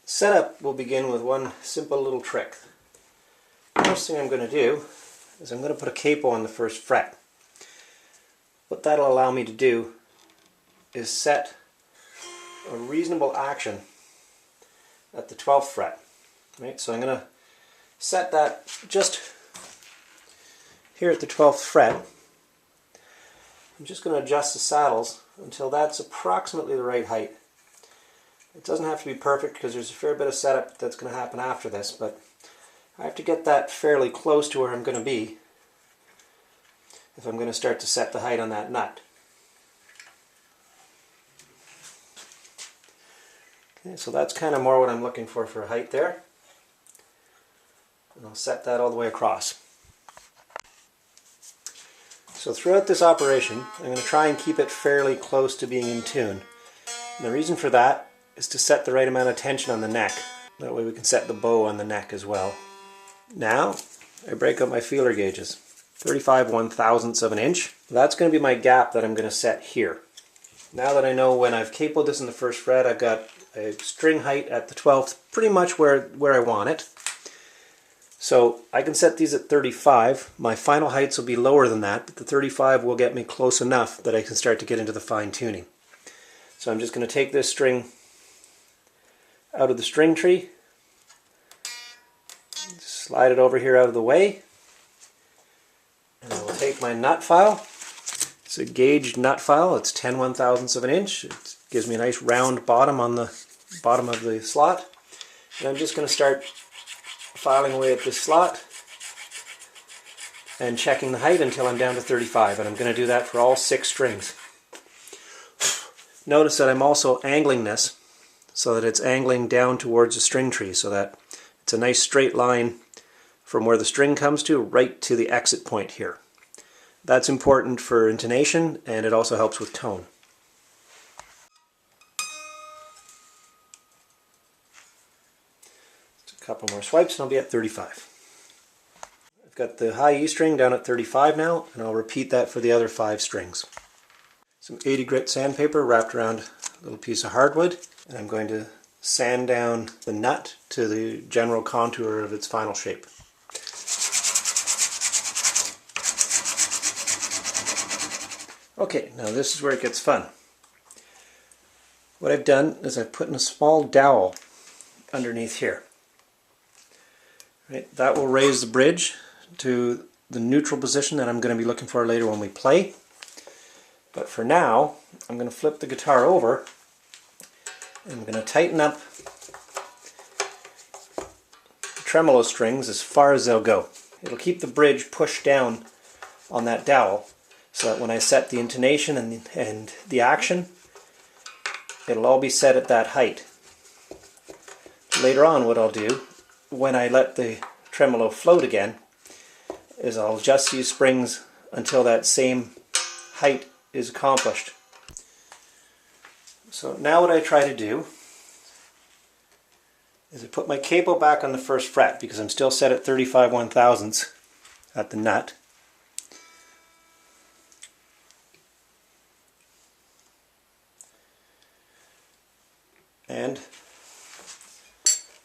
Setup will begin with one simple little trick. First thing I'm going to do is I'm going to put a capo on the first fret. What that'll allow me to do is set a reasonable action at the 12th fret. Right? So I'm going to set that just here at the 12th fret. I'm just going to adjust the saddles until that's approximately the right height. It doesn't have to be perfect because there's a fair bit of setup that's going to happen after this, but I have to get that fairly close to where I'm going to be if I'm going to start to set the height on that nut. Okay, so that's kind of more what I'm looking for a height there. And I'll set that all the way across. So throughout this operation, I'm going to try and keep it fairly close to being in tune. And the reason for that is to set the right amount of tension on the neck. That way we can set the bow on the neck as well. Now, I break up my feeler gauges. 35 1/1000ths of an inch. That's going to be my gap that I'm going to set here. Now that I know when I've capoed this in the first fret, I've got a string height at the 12th, pretty much where I want it. So I can set these at 35. My final heights will be lower than that, but the 35 will get me close enough that I can start to get into the fine tuning. So I'm just going to take this string out of the string tree, slide it over here out of the way, and I will take my nut file. It's a gauged nut file. It's 10 1/1000ths of an inch. It gives me a nice round bottom on the bottom of the slot. And I'm just going to start filing away at this slot and checking the height until I'm down to 35, and I'm going to do that for all 6 strings. Notice that I'm also angling this so that it's angling down towards the string tree, so that it's a nice straight line from where the string comes to right to the exit point here. That's important for intonation, and it also helps with tone. Just a couple more swipes and I'll be at 35. I've got the high E string down at 35 now, and I'll repeat that for the other 5 strings. Some 80 grit sandpaper wrapped around a little piece of hardwood, and I'm going to sand down the nut to the general contour of its final shape. Okay, now this is where it gets fun. What I've done is I've put in a small dowel underneath here. Right, that will raise the bridge to the neutral position that I'm going to be looking for later when we play. But for now, I'm going to flip the guitar over and I'm going to tighten up the tremolo strings as far as they'll go. It'll keep the bridge pushed down on that dowel so that when I set the intonation and the action, it'll all be set at that height. Later on, what I'll do, when I let the tremolo float again, is I'll adjust these springs until that same height is accomplished. So now what I try to do is I put my capo back on the first fret because I'm still set at 35 1/1000ths at the nut. And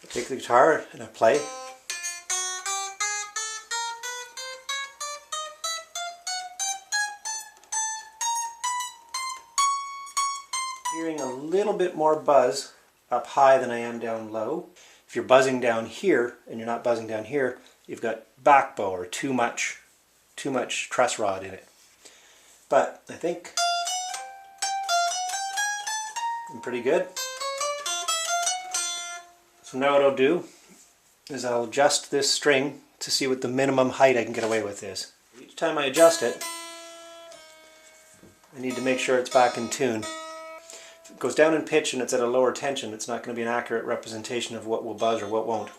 I take the guitar and I play. Hearing a little bit more buzz up high than I am down low. If you're buzzing down here and you're not buzzing down here, you've got back bow or too much truss rod in it. But I think I'm pretty good. So now what I'll do is I'll adjust this string to see what the minimum height I can get away with is. Each time I adjust it, I need to make sure it's back in tune. If it goes down in pitch and it's at a lower tension, it's not going to be an accurate representation of what will buzz or what won't.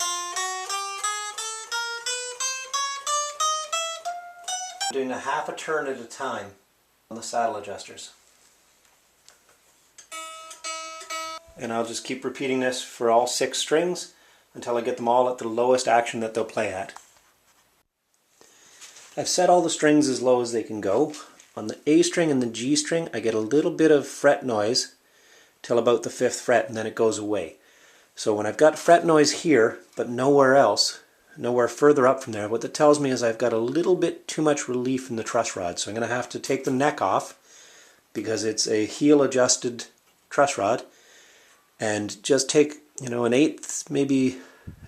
I'm doing a half a turn at a time on the saddle adjusters. And I'll just keep repeating this for all 6 strings until I get them all at the lowest action that they'll play at. I've set all the strings as low as they can go. On the A string and the G string I get a little bit of fret noise till about the 5th fret and then it goes away. So when I've got fret noise here, but nowhere else, nowhere further up from there, what that tells me is I've got a little bit too much relief in the truss rod. So I'm going to have to take the neck off, because it's a heel adjusted truss rod, and just take, you know, an eighth, maybe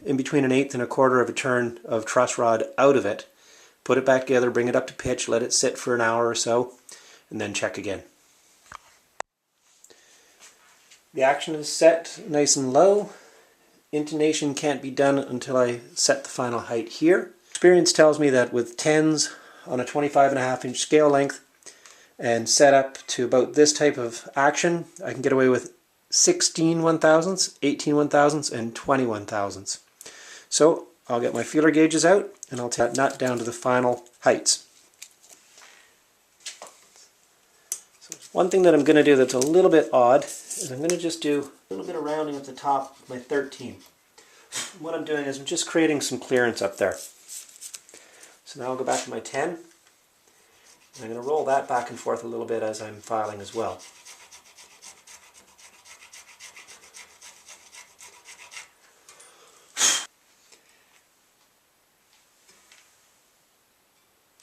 in between an eighth and a quarter of a turn of truss rod out of it, put it back together, bring it up to pitch, let it sit for an hour or so, and then check again. The action is set nice and low. Intonation can't be done until I set the final height here. Experience tells me that with 10s on a 25.5-inch scale length and set up to about this type of action, I can get away with 16 1,000ths, 18 1,000ths, and 20 1,000ths. So I'll get my feeler gauges out and I'll take that nut down to the final heights. So one thing that I'm going to do that's a little bit odd is I'm going to just do a little bit of rounding at the top of my 13. What I'm doing is I'm just creating some clearance up there. So now I'll go back to my 10. And I'm going to roll that back and forth a little bit as I'm filing as well.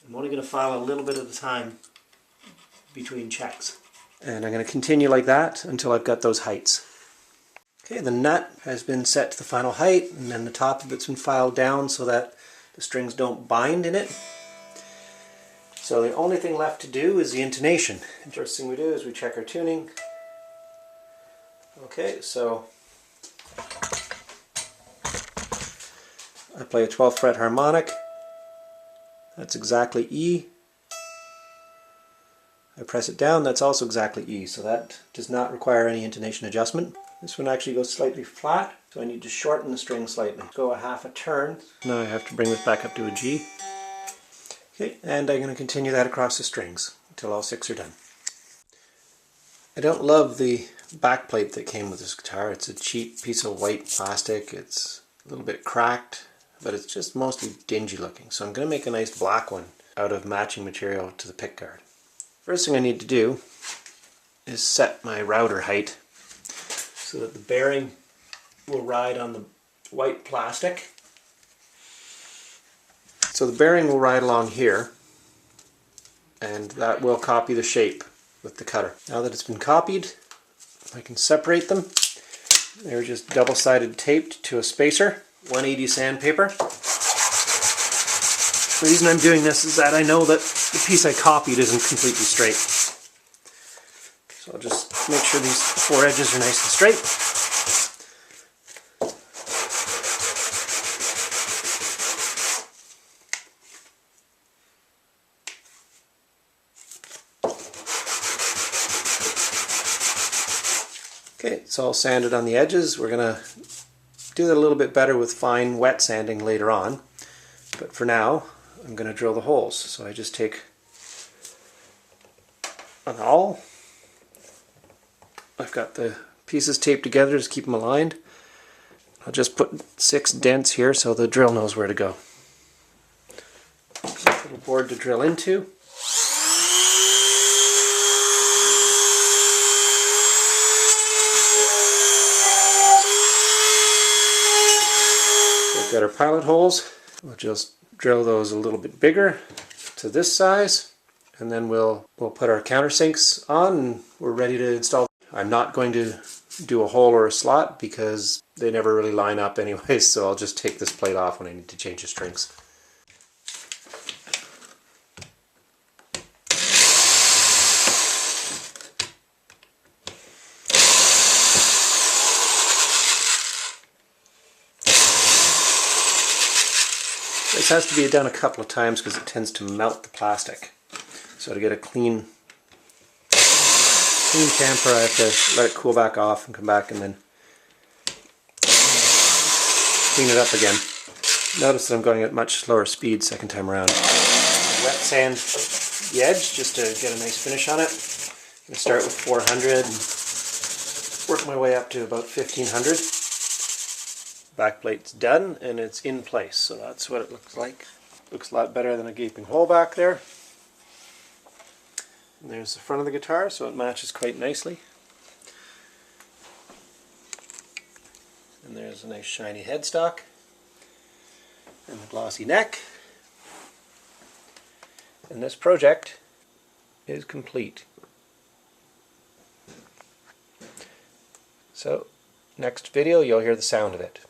I'm only going to file a little bit at a time between checks. And I'm going to continue like that until I've got those heights. Okay, the nut has been set to the final height, and then the top of it's been filed down so that the strings don't bind in it. So the only thing left to do is the intonation. The first thing we do is we check our tuning. Okay, so I play a 12th fret harmonic. That's exactly E. I press it down, that's also exactly E, so that does not require any intonation adjustment. This one actually goes slightly flat, so I need to shorten the string slightly. Go a half a turn. Now I have to bring this back up to a G. Okay, and I'm going to continue that across the strings until all 6 are done. I don't love the backplate that came with this guitar. It's a cheap piece of white plastic. It's a little bit cracked, but it's just mostly dingy looking. So I'm going to make a nice black one out of matching material to the pickguard. First thing I need to do is set my router height so that the bearing will ride on the white plastic. So the bearing will ride along here, and that will copy the shape with the cutter. Now that it's been copied, I can separate them. They're just double-sided taped to a spacer, 180 sandpaper. The reason I'm doing this is that I know that the piece I copied isn't completely straight. So I'll just make sure these 4 edges are nice and straight. Okay, it's all sanded on the edges. We're going to do that a little bit better with fine wet sanding later on. But for now, I'm going to drill the holes. So I just take an awl. I've got the pieces taped together to keep them aligned. I'll just put 6 dents here so the drill knows where to go. Little board to drill into. We've got our pilot holes. We'll just drill those a little bit bigger to this size, and then we'll put our countersinks on and we're ready to install. I'm not going to do a hole or a slot because they never really line up anyways, so I'll just take this plate off when I need to change the strings. This has to be done a couple of times because it tends to melt the plastic. So to get a clean chamfer, I have to let it cool back off and come back and then clean it up again. Notice that I'm going at much slower speed second time around. Wet sand the edge just to get a nice finish on it. I'm going to start with 400 and work my way up to about 1500. Backplate's done and it's in place, so that's what it looks like. Looks a lot better than a gaping hole back there. And there's the front of the guitar, so it matches quite nicely. And there's a nice shiny headstock and the glossy neck. And this project is complete. So, next video you'll hear the sound of it.